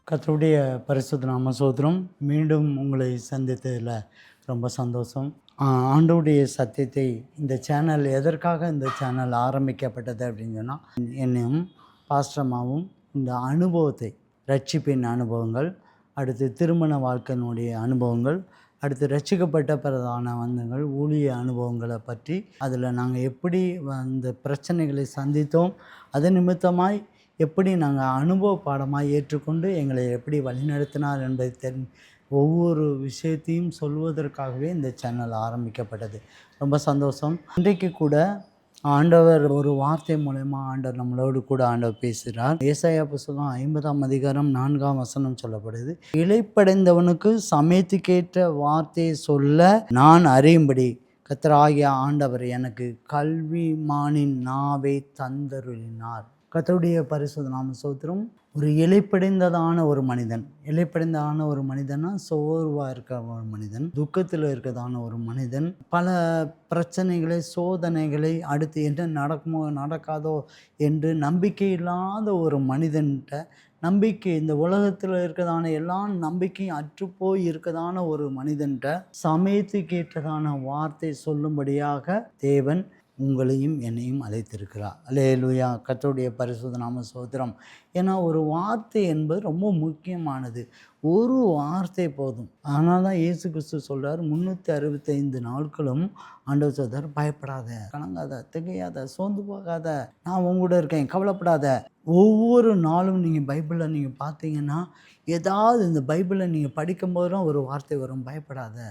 கர்த்தருடைய பரிசுத்த நாம ஸ்தோத்திரம். மீண்டும் உங்களை சந்தித்ததில் ரொம்ப சந்தோஷம். ஆண்டவருடைய சத்தியத்தை இந்த சேனல் எதற்காக இந்த சேனல் ஆரம்பிக்கப்பட்டது அப்படின்னு சொன்னால், என்னையும் பாஸ்டர்மாவும் இந்த அனுபவத்தை, ரட்சிப்பின் அனுபவங்கள், அடுத்து திருமண வாழ்க்கையினுடைய அனுபவங்கள், அடுத்து ரட்சிக்கப்பட்ட பிரதான வந்தங்கள், ஊழிய அனுபவங்களை பற்றி அதில் நாங்கள் எப்படி அந்த பிரச்சனைகளை சந்தித்தோம், அது நிமித்தமாய் எப்படி நாங்கள் அனுபவ பாடமாக ஏற்றுக்கொண்டு எங்களை எப்படி வழிநடத்தினார் என்பதை ஒவ்வொரு விஷயத்தையும் சொல்வதற்காகவே இந்த சேனல் ஆரம்பிக்கப்பட்டது. ரொம்ப சந்தோஷம். இன்றைக்கு கூட ஆண்டவர் ஒரு வார்த்தை மூலமா ஆண்டவர் நம்மளோடு கூட ஆண்டவர் பேசுகிறார். ஏசாயா புத்தகம் 50ஆம் அதிகாரம் 4ஆம் வசனம் சொல்லப்படுது. இளைப்படைந்தவனுக்கு சமயத்துக்கேற்ற வார்த்தையை சொல்ல நான் அறியும்படி கர்த்தராகிய ஆண்டவர் எனக்கு கல்விமானின் நாவை தந்தருளினார். கர்த்தருடைய பரிசுத்த நாம ஸ்தோத்திரம். ஒரு இளைப்படைந்ததான ஒரு ஒரு மனிதனா சோர்வாக இருக்கிற ஒரு மனிதன், துக்கத்தில் இருக்கிறதான ஒரு மனிதன், பல பிரச்சனைகளை, சோதனைகளை, அடுத்து என்ன நடக்குமோ நடக்காதோ என்று நம்பிக்கை இல்லாத ஒரு மனிதன்கிட்ட, நம்பிக்கை இந்த உலகத்தில் இருக்கிறதான எல்லா நம்பிக்கையும் அற்றுப்போய் இருக்கிறதான ஒரு மனிதன்கிட்ட சமயத்துக்கு ஏற்றதான வார்த்தை சொல்லும்படியாக தேவன் உங்களையும் என்னையும் அழைத்திருக்கிறார். அல்லேலூயா. கர்த்தருடைய பரிசுத்த நாம ஸ்தோத்திரம். ஏன்னா ஒரு வார்த்தை என்பது ரொம்ப முக்கியமானது. ஒரு வார்த்தை போதும். அதனால தான் இயேசு கிறிஸ்து சொல்கிறார், 365 நாட்களும் ஆண்டவர் சொல்கிறார், பயப்படாத, கலங்காத, திகையாத, சோர்ந்து போகாத, நான் உங்க கூட இருக்கேன், கவலைப்படாத. ஒவ்வொரு நாளும் நீங்கள் பைபிளில் நீங்கள் பார்த்தீங்கன்னா, ஏதாவது இந்த பைபிளை நீங்கள் படிக்கும்போதெல்லாம் ஒரு வார்த்தை வரும், பயப்படாத,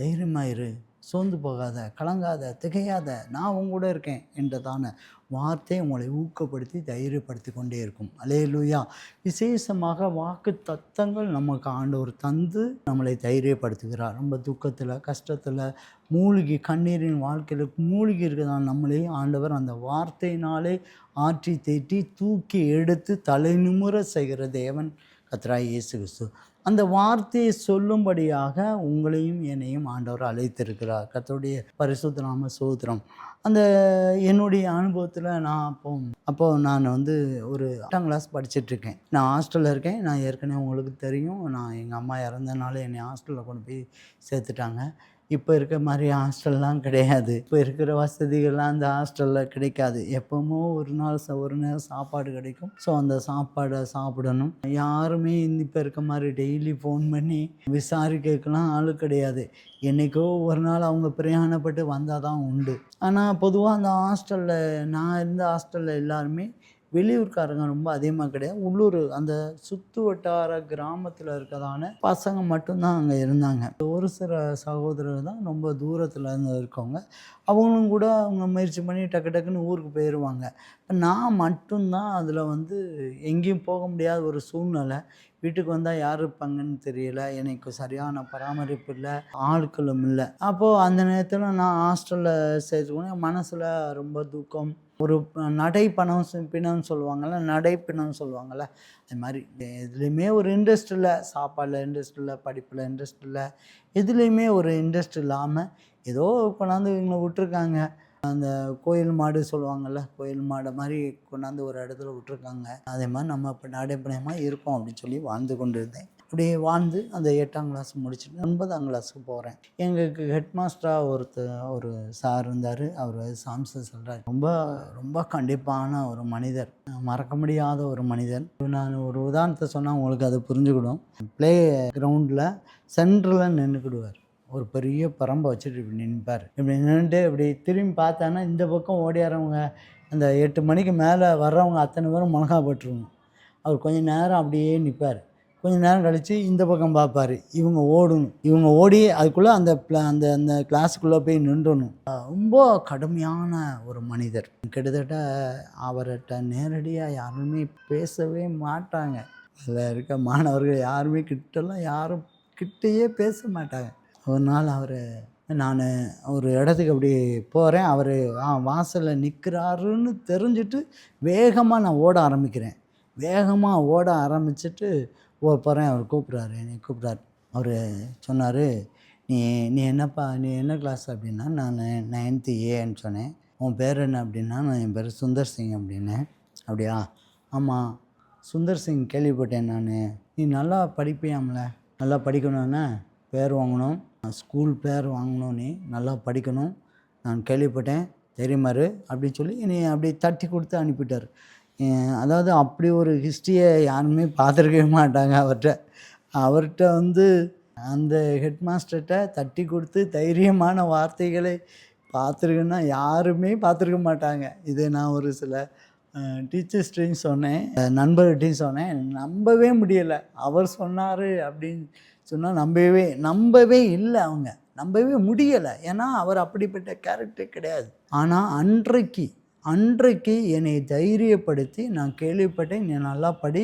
தைரியமாக இரு, சோர்ந்து போகாத, கலங்காத, திகையாத, நான் உங்க கூட இருக்கேன் என்றதான வார்த்தை உங்களை ஊக்கப்படுத்தி தைரியப்படுத்தி கொண்டே இருக்கும். அல்லேலூயா. விசேஷமாக வாக்கு தத்தங்கள் நமக்கு ஆண்டவர் தந்து நம்மளை தைரியப்படுத்துகிறார். ரொம்ப துக்கத்தில், கஷ்டத்தில் மூழ்கி, கண்ணீரின் வாழ்க்கையில் மூழ்கி இருக்கிறதான நம்மளே ஆண்டவர் அந்த வார்த்தையினாலே ஆற்றி தேற்றி தூக்கி எடுத்து தலை நிமிர செய்கிற தேவன் கர்த்தராகிய இயேசு கிறிஸ்து. அந்த வார்த்தையை சொல்லும்படியாக உங்களையும் என்னையும் ஆண்டவர் அழைத்திருக்கிறார். கர்த்தருடைய பரிசுத்த நாம ஸ்தோத்திரம். அந்த என்னுடைய அனுபவத்தில் நான் அப்போ நான் ஒரு 8ஆம் கிளாஸ் படிச்சுட்ருக்கேன். நான் ஹாஸ்டலில் இருக்கேன். நான் ஏற்கனவே உங்களுக்கு தெரியும், நான் எங்கள் அம்மா இறந்தனால என்னை ஹாஸ்டலில் கொண்டு போய் சேர்த்துட்டாங்க. இப்போ இருக்க மாதிரி ஹாஸ்டல்லாம் கிடையாது. இப்போ இருக்கிற வசதிகள்லாம் அந்த ஹாஸ்டலில் கிடைக்காது. எப்போவுமோ ஒரு நேரம் சாப்பாடு கிடைக்கும். ஸோ அந்த சாப்பாடை சாப்பிடணும். யாருமே இப்போ இருக்க மாதிரி டெய்லி ஃபோன் பண்ணி விசாரிக்கலாம் ஆளு கிடையாது. என்றைக்கோ ஒரு நாள் அவங்க பிரயாணப்பட்டு வந்தால் தான் உண்டு. ஆனால் பொதுவாக அந்த நான் இருந்த ஹாஸ்டலில் எல்லாருமே வெளியூர்காரங்க ரொம்ப அதிகமாக கிடையாது. உள்ளூர் அந்த சுற்று வட்டார கிராமத்தில் இருக்கிறதான பசங்க மட்டும்தான் அங்கே இருந்தாங்க. ஒரு சில சகோதரர் தான் ரொம்ப தூரத்தில் இருந்து இருக்கவங்க. அவங்களும் கூட அவங்க முயற்சி பண்ணி டக்கு டக்குன்னு ஊருக்கு போயிடுவாங்க. நான் மட்டும்தான் அதில் எங்கேயும் போக முடியாத ஒரு சூழ்நிலை. வீட்டுக்கு வந்தால் யார் இருப்பாங்கன்னு தெரியல. எனக்கு சரியான பராமரிப்பு இல்லை, ஆட்களும் இல்லை. அப்போது அந்த நேரத்தில் நான் ஹாஸ்டலில் சேர்த்துக்கணும். மனசில் ரொம்ப துக்கம். ஒரு பிணம்னு சொல்லுவாங்கள்ல, அது மாதிரி எதுலேயுமே ஒரு இன்ட்ரெஸ்ட் இல்லை. சாப்பாடில் இன்ட்ரெஸ்ட் இல்லை, படிப்பில் இன்ட்ரெஸ்ட் இல்லை, எதுலேயுமே ஒரு இன்ட்ரெஸ்ட் இல்லாமல் ஏதோ கொண்டாந்து இவங்களை விட்டுருக்காங்க. அந்த கோயில் மாடு சொல்லுவாங்கள்ல, கோயில் மாடை மாதிரி கொண்டாந்து ஒரு இடத்துல விட்டுருக்காங்க. அதே மாதிரி நம்ம இப்போ நடைமுறையமாக இருக்கோம் அப்படின்னு சொல்லி வாழ்ந்து கொண்டு இருந்தேன். அப்படியே வாழ்ந்து அந்த 8ஆம் கிளாஸ் முடிச்சுட்டு 9ஆம் கிளாஸுக்கு போகிறேன். எங்களுக்கு ஹெட் மாஸ்டராக ஒரு சார் இருந்தார். அவர் சாம்சன் சொல்கிறார், ரொம்ப ரொம்ப கண்டிப்பான ஒரு மனிதர், மறக்க முடியாத ஒரு மனிதர். நான் ஒரு உதாரணத்தை சொன்னால் உங்களுக்கு அது புரிஞ்சுக்கிடும். ப்ளே கிரவுண்டில் சென்டரில் நின்றுக்கிடுவார். ஒரு பெரிய பரம்பை வச்சுட்டு இப்படி நிற்பார். இப்படி நின்றுட்டு இப்படி திரும்பி பார்த்தான்னா இந்த பக்கம் ஓடியாரவங்க, அந்த 8 மணிக்கு மேலே வர்றவங்க அத்தனை பேரும் மிளகா போட்டுருவாங்க. அவர் கொஞ்சம் நேரம் அப்படியே நிற்பார். கொஞ்சம் நேரம் கழித்து இந்த பக்கம் பார்ப்பார். இவங்க ஓடணும். இவங்க ஓடி அதுக்குள்ளே அந்த அந்த கிளாஸுக்குள்ளே போய் நின்றணும். ரொம்ப கடுமையான ஒரு மனிதர். கிட்டத்தட்ட அவர்கிட்ட நேரடியாக யாருமே பேசவே மாட்டாங்க. அதில் இருக்க மாணவர்கள் யாருமே யாரும் கிட்டேயே பேச மாட்டாங்க. ஒரு நாள் நான் ஒரு இடத்துக்கு அப்படி போகிறேன். அவர் வாசலில் நிற்கிறாருன்னு தெரிஞ்சுட்டு வேகமாக நான் ஓட ஆரம்பிக்கிறேன். வேகமாக ஓட ஆரம்பிச்சுட்டு போகிறேன். அவர் என்னை கூப்பிட்றாரு. அவர் சொன்னார், நீ நீ என்ன கிளாஸ் அப்படின்னா, நான் 9th ஏன்னு சொன்னேன். உன் பேர் என்ன அப்படின்னா, என் பேர் சுந்தர் சிங் அப்படின்னேன். அப்படியா? ஆமாம், சுந்தர் சிங் கேள்விப்பட்டேன் நான். நீ நல்லா படிப்பியாம்ல, நல்லா படிக்கணும்னா பேர் வாங்கணும், ஸ்கூல் பேர் வாங்கணும், நீ நல்லா படிக்கணும், நான் கேள்விப்பட்டேன் தெரியுமாரு அப்படின்னு சொல்லி என்னை அப்படி தட்டி கொடுத்து அனுப்பிட்டார். அதாவது அப்படி ஒரு ஹிஸ்ட்ரியை யாருமே பார்த்துருக்கவே மாட்டாங்க அவர்கிட்ட வந்து அந்த ஹெட் மாஸ்டர்கிட்ட தட்டி கொடுத்து தைரியமான வார்த்தைகளை பார்த்துருக்குன்னா யாருமே பார்த்துருக்க மாட்டாங்க. இதை நான் ஒரு சில டீச்சர்ஸ்டையும் சொன்னேன், நண்பர்கிட்டையும் சொன்னேன். நம்பவே முடியலை. அவர் சொன்னார் அப்படின்னு சொன்னால் நம்பவே இல்லை, அவங்க நம்பவே முடியலை. ஏன்னா அவர் அப்படிப்பட்ட கேரக்டர் கிடையாது. ஆனால் அன்றைக்கு என்னை தைரியப்படுத்தி, நான் கேள்விப்பட்டேன், நீ நல்லா படி,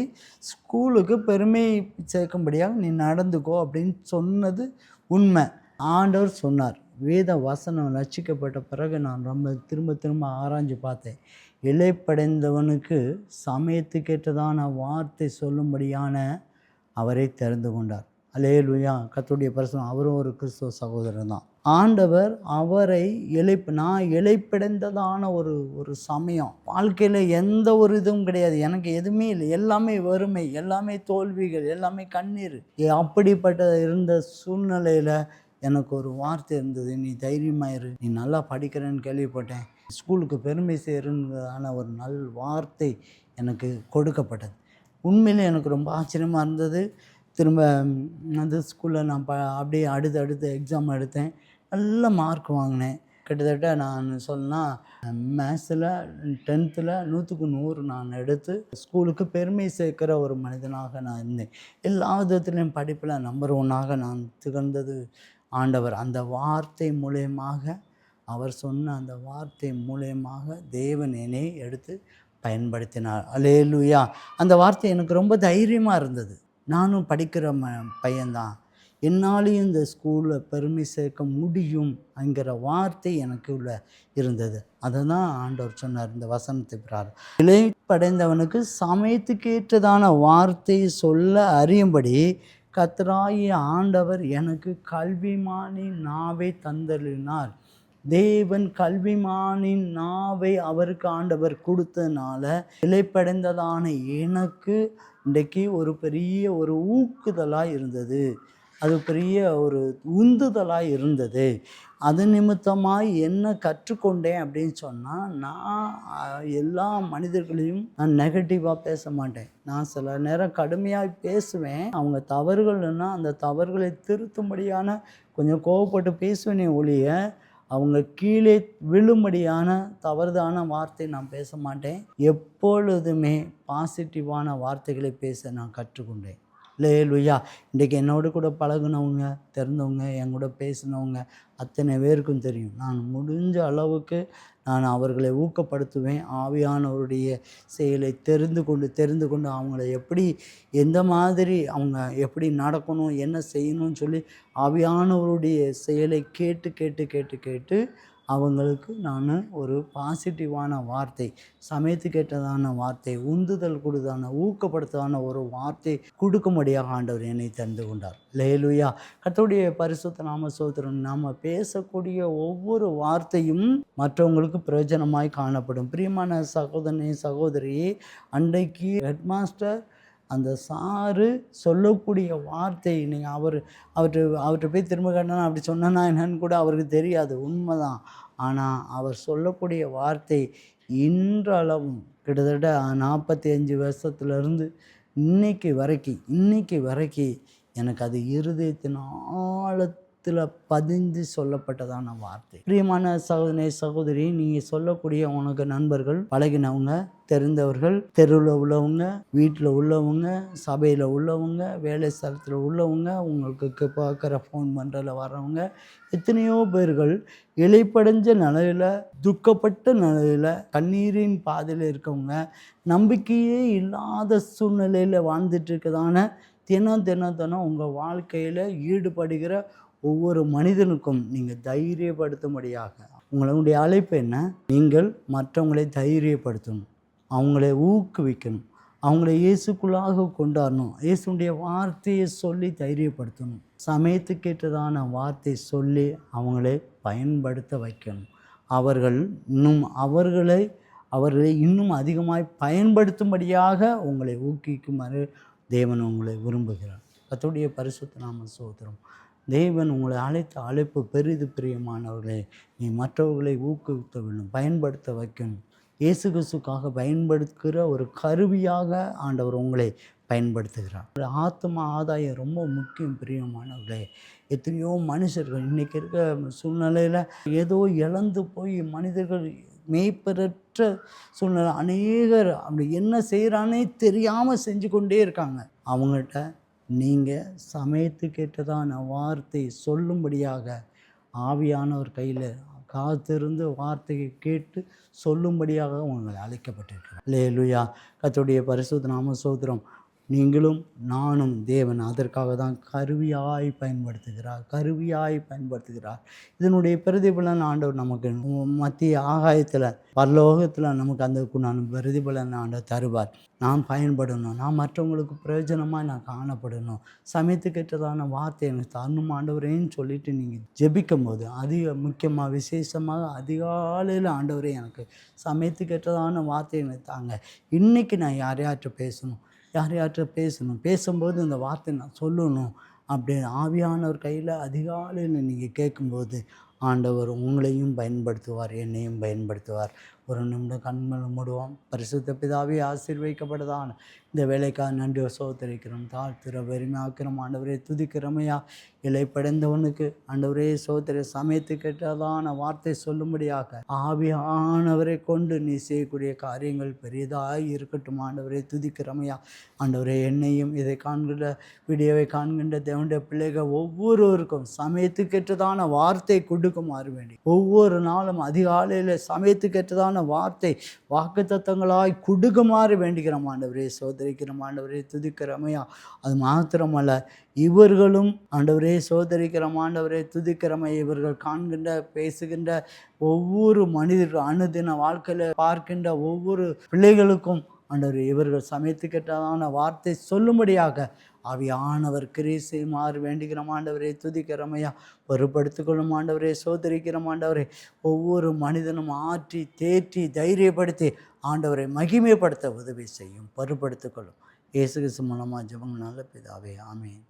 ஸ்கூலுக்கு பெருமை சேர்க்கும்படியாக நீ நடந்துக்கோ அப்படின்னு சொன்னது உண்மை. ஆண்டவர் சொன்னார். வேத வசனம் ரட்சிக்கப்பட்ட பிறகு நான் ரொம்ப திரும்ப ஆராய்ஞ்சு பார்த்தேன். இளைப்படைந்தவனுக்கு சமயத்துக்கேற்றதான வார்த்தை சொல்லும்படியான அவரை தெரிந்து கொண்டார். அல்லேலூயா, கர்த்தருடைய பரிசுத்தம். அவரும் ஒரு கிறிஸ்துவ சகோதரர் தான். ஆண்டவர் அவரை நான் இளைப்படைந்ததான ஒரு சமயம், வாழ்க்கையில் எந்த ஒரு இதுவும் கிடையாது, எனக்கு எதுவுமே இல்லை, எல்லாமே வறுமை, எல்லாமே தோல்விகள், எல்லாமே கண்ணீர். அப்படிப்பட்ட இருந்த சூழ்நிலையில் எனக்கு ஒரு வார்த்தை இருந்தது, நீ தைரியமாயிரு, நீ நல்லா படிக்கிறேன்னு கேள்விப்பட்டேன், ஸ்கூலுக்கு பெருமை சேருங்கிறதான ஒரு நல் வார்த்தை எனக்கு கொடுக்கப்பட்டது. உண்மையிலே எனக்கு ரொம்ப ஆச்சரியமாக இருந்தது. திரும்ப அந்த ஸ்கூலில் நான் அப்படியே அடுத்து எக்ஸாம் எடுத்தேன், நல்ல மார்க் வாங்கினேன். கிட்டத்தட்ட நான் சொன்னால் மேத்ஸில் 10th 100க்கு 100 நான் எடுத்து ஸ்கூலுக்கு பெருமை சேர்க்கிற ஒரு மனிதனாக நான் இருந்தேன். எல்லா விதத்துலேயும் படிப்பில் நம்பர் 1ஆக நான் திகழ்ந்தது ஆண்டவர். அந்த வார்த்தை மூலயமாக, அவர் சொன்ன அந்த வார்த்தை மூலயமாக தேவன் என்னை எடுத்து பயன்படுத்தினார். அல்லேலூயா. அந்த வார்த்தை எனக்கு ரொம்ப தைரியமாக இருந்தது. நானும் படிக்கிற பையன்தான், என்னாலையும் இந்த ஸ்கூலில் பெருமை சேர்க்க முடியும் என்கிற வார்த்தை எனக்கு உள்ள இருந்தது. அதை தான் ஆண்டவர் சொன்னார் இந்த வசனத்தை பிரகாரம். இளைப்படைந்தவனுக்கு சமயத்துக்கேற்றதான வார்த்தையை சொல்ல அறியும்படி கர்த்தராகிய ஆண்டவர் எனக்கு கல்விமானின் நாவை தந்தருளினார். தேவன் கல்விமானின் நாவை அவருக்கு ஆண்டவர் கொடுத்ததுனால இளைப்படைந்ததான எனக்கு இன்றைக்கு ஒரு பெரிய ஒரு ஊக்குதலாக இருந்தது, அது பெரிய ஒரு உந்துதலாக இருந்தது. அது நிமித்தமாக என்ன கற்றுக்கொண்டேன் அப்படின்னு சொன்னால், நான் எல்லா மனிதர்களையும் நான் நெகட்டிவாக பேச மாட்டேன். நான் சில நேரம் கடுமையாக பேசுவேன். அவங்க தவறுகள்னா அந்த தவறுகளை திருத்தும்படியான கொஞ்சம் கோவப்பட்டு பேசுவேனே ஒழிய, அவங்க கீழே விழும்படியான தவறுதான வார்த்தை நான் பேச மாட்டேன். எப்பொழுதுமே பாசிட்டிவான வார்த்தைகளை பேச நான் கற்றுக்கொண்டேன். அல்லேலூயா. இன்றைக்கி என்னோட கூட பழகுனவங்க, தெரிந்தவங்க, என் கூட பேசினவங்க அத்தனை பேருக்கும் தெரியும், நான் முடிஞ்ச அளவுக்கு நான் அவர்களை ஊக்கப்படுத்துவேன். ஆவியானவருடைய செயலை தெரிந்து கொண்டு அவங்கள எப்படி, எந்த மாதிரி அவங்க எப்படி நடக்கணும், என்ன செய்யணும்னு சொல்லி ஆவியானவருடைய செயலை கேட்டு அவங்களுக்கு நான் ஒரு பாசிட்டிவான வார்த்தை, சமயத்துக்கேற்றதான வார்த்தை, உந்துதல் கொடுத்தான, ஊக்கப்படுத்தான ஒரு வார்த்தை கொடுக்கும்படியாக ஆண்டவர் என்னை தெரிந்து கொண்டார். அல்லேலூயா. கர்த்தருடைய பரிசுத்த நாம ஸ்தோத்திரம். நாம் பேசக்கூடிய ஒவ்வொரு வார்த்தையும் மற்றவங்களுக்கு பிரயோஜனமாய் காணப்படும். பிரியமான சகோதரனே, சகோதரியே, அன்றைக்கு ஹெட்மாஸ்டர் அந்த சாரு சொல்லக்கூடிய வார்த்தை, நீங்கள் அவர்கிட்ட போய் திரும்ப கேட்டனா அப்படி சொன்னா என்னன்னு கூட அவருக்கு தெரியாது, உண்மைதான். ஆனால் அவர் சொல்லக்கூடிய வார்த்தை இன்றளவும் கிட்டத்தட்ட 45 வருஷத்துலேருந்து இன்னைக்கு வரைக்கும் எனக்கு அது இருதயத்தின் ஆழத்தில் பதிந்து சொல்லப்பட்டதான வார்த்தை. பிரியமான சகோதரனே, சகோதரி, நீங்கள் சொல்லக்கூடிய உனக்கு நண்பர்கள், பழகினவங்க, தெரிந்தவர்கள், தெருவில் உள்ளவங்க, வீட்டில் உள்ளவங்க, சபையில் உள்ளவங்க, வேலை ஸ்தலத்தில் உள்ளவங்க, உங்களுக்கு பார்க்குற ஃபோன் பண்ணுறதில் வர்றவங்க, எத்தனையோ பேர்கள் இளைப்படைஞ்ச நிலையில், துக்கப்பட்ட நிலையில், கண்ணீரின் பாதையில் இருக்கவங்க, நம்பிக்கையே இல்லாத சூழ்நிலையில் வாழ்ந்துட்டுருக்கதான தினம் உங்கள் வாழ்க்கையில் ஈடுபடுகிற ஒவ்வொரு மனிதனுக்கும் நீங்கள் தைரியப்படுத்தும்படியாக உங்களுடைய அழைப்பு என்ன? நீங்கள் மற்றவங்களை தைரியப்படுத்தணும், அவங்களை ஊக்குவிக்கணும், அவங்கள இயேசுக்குள்ளாக கொண்டாடணும், இயேசுடைய வார்த்தையை சொல்லி தைரியப்படுத்தணும், சமயத்துக்கேற்றதான வார்த்தை சொல்லி அவங்களை பயன்படுத்த வைக்கணும். அவர்கள் இன்னும் அவர்களை அவர்களை இன்னும் அதிகமாய் பயன்படுத்தும்படியாக உங்களை ஊக்குவிக்குமாறு தேவன் உங்களை விரும்புகிறார். கர்த்தருடைய பரிசுத்த நாம ஸ்தோத்திரம். தேவன் உங்களை அழைத்த அழைப்பு பெரிது பிரியமானவர்களே. நீ மற்றவர்களை ஊக்குவிக்க வேண்டும், பயன்படுத்த வைக்கணும். இயேசு கிறிஸ்துக்காக பயன்படுத்துகிற ஒரு கருவியாக ஆண்டவர் உங்களை பயன்படுத்துகிறார். ஒரு ஆத்ம ஆதாயம் ரொம்ப முக்கியம் பிரியமானவர்களே. எத்தனையோ மனுஷர்கள் இன்றைக்கி இருக்க சூழ்நிலையில் ஏதோ இழந்து போய் மனிதர்கள் மேய்ப்பரற்ற சூழ்நிலை, அநேகர் அப்படி என்ன செய்கிறானே தெரியாமல் செஞ்சு கொண்டே இருக்காங்க. அவங்கள்ட்ட நீங்கள் சமயத்துக்கேற்றதான வார்த்தை சொல்லும்படியாக ஆவியானவர் கையில் காத்திருந்து வார்த்தையை கேட்டு சொல்லும்படியாக உங்களை அழைக்கப்பட்டிருக்கிறார். அல்லேலூயா. கர்த்தருடைய பரிசுத்த நாம ஸ்தோத்திரம். நீங்களும் நானும் தேவன் அதற்காக தான் கருவியாய் பயன்படுத்துகிறார். இதனுடைய பிரதிபலன் ஆண்டவர் நமக்கு மத்திய ஆகாயத்தில் பரலோகத்தில் நமக்கு அந்த பிரதிபலன் ஆண்டவர் தருவார். நாம் பயன்படணும், நான் மற்றவங்களுக்கு பிரயோஜனமாக நான் காணப்படணும், சமயத்துக்கேற்றதான வார்த்தை எனக்கு தரணும் ஆண்டவரேன்னு சொல்லிட்டு நீங்கள் ஜெபிக்கும் போது முக்கியமாக விசேஷமாக அதிகாலையில் ஆண்டவரே எனக்கு சமயத்துக்கேற்றதான வார்த்தை எனக்கு தாங்க, இன்றைக்கி நான் யாரையாற்ற பேசும்போது இந்த வார்த்தை நான் சொல்லணும் அப்படின்னு ஆவியானவர் கையில் அதிகாலையில் நீங்கள் கேட்கும்போது ஆண்டவர் உங்களையும் பயன்படுத்துவார், என்னையும் பயன்படுத்துவார். ஒரு நிமிடம் கண்களை மூடுவோம். பரிசுத்த பிதாவே ஆசீர்வதிக்கப்படுதான் இந்த வேலைக்காக நன்றி சோதரிக்கிறோம், தாழ்த்துற வெறுமையாக்கிறோம் ஆண்டவரே, துதிக்கிறமையா இலைப்படைந்தவனுக்கு ஆண்டவரே சோதரி சமயத்து கேட்டதான வார்த்தை சொல்லும்படியாக ஆவியானவரை கொண்டு நீ செய்யக்கூடிய காரியங்கள் பெரியதாக இருக்கட்டும் ஆண்டவரே, துதிக்கிறமையா ஆண்டவரே. என்னையும் இதை காண்கின்ற வீடியோவை காண்கின்ற தேவனுடைய பிள்ளைகள் ஒவ்வொருவருக்கும் சமயத்துக்கேற்றதான வார்த்தை கொடுக்குமாறு வேண்டி ஒவ்வொரு நாளும் அதிகாலையில் சமயத்துக்கேற்றதான வார்த்தை வாக்குத்தத்தங்களாய் கொடுக்குமாறு வேண்டிக்கிறோம் ஆண்டவரே, சோதரிக்கிறோம் ஆண்டவரே, துதிக்கிறமையா. அது மாத்திரமல்ல, இவர்களும் ஆண்டவரே சோதரிக்கிறோம் ஆண்டவரே, துதிக்கிறமை. இவர்கள் காண்கின்ற பேசுகின்ற ஒவ்வொரு மனிதர்கள் அனுதின வாழ்க்கையில் பார்க்கின்ற ஒவ்வொரு பிள்ளைகளுக்கும் ஆண்டவரே இவர்கள் சமயத்துக்கேற்றதான வார்த்தை சொல்லும்படியாக ஆவியானவர் கிரியை செய்யுமாறு வேண்டுகிறோம் ஆண்டவரே, துதிக்கிறமையா. பொறுப்படுத்திக்கொள்ளும் ஆண்டவரே, சோதரிக்கிறோம் ஆண்டவரே. ஒவ்வொரு மனிதனும் ஆற்றி தேற்றி தைரியப்படுத்தி ஆண்டவரை மகிமைப்படுத்த உதவி செய்யும், பொறுப்படுத்திக்கொள்ளும். இயேசு கிறிஸ்து மூலமாக ஜெபம் நல்ல பிதாவே, ஆமென்.